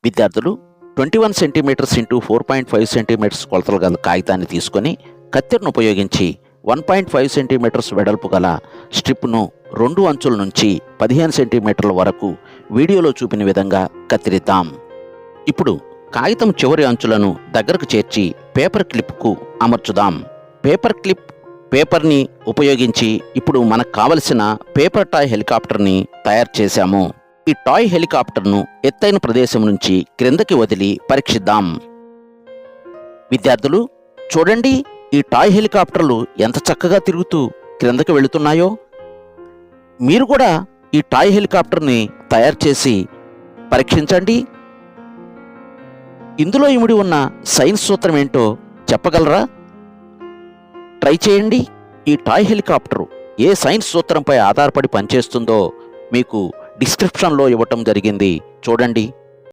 విద్యార్థులు 21 centimetres into 4.5 centimetres కొలతలు గల కాగితాన్ని తీసుకొని కత్తెరను ఉపయోగించి 1.5 సెంటీమీటర్స్ వెడల్పు గల స్ట్రిప్ను 2 అంచుల నుంచి 15 సెంటీమీటర్ల వరకు వీడియోలో చూపిన విధంగా కత్తిరిద్దాం. ఇప్పుడు కాగితం చివరి అంచులను దగ్గరకు చేర్చి పేపర్ క్లిప్కు అమర్చుదాం. పేపర్ని ఉపయోగించి ఇప్పుడు మనకు కావలసిన పేపర్ టాయ్ హెలికాప్టర్ని తయారు చేశాము. ఈ టాయ్ హెలికాప్టర్ను ఎత్తైన ప్రదేశం నుంచి క్రిందకి వదిలి పరీక్షిద్దాం. విద్యార్థులు చూడండి, ఈ టాయ్ హెలికాప్టర్లు ఎంత చక్కగా తిరుగుతూ క్రిందకి వెళుతున్నాయో. మీరు కూడా ఈ టాయ్ హెలికాప్టర్ని తయారు చేసి పరీక్షించండి. ఇందులో ఇమిడి ఉన్న సైన్స్ సూత్రం ఏంటో చెప్పగలరా? ట్రై చేయండి. ఈ టాయ్ హెలికాప్టర్ ఏ సైన్స్ సూత్రంపై ఆధారపడి పనిచేస్తుందో మీకు డిస్క్రిప్షన్లో ఇవ్వటం జరిగింది, చూడండి.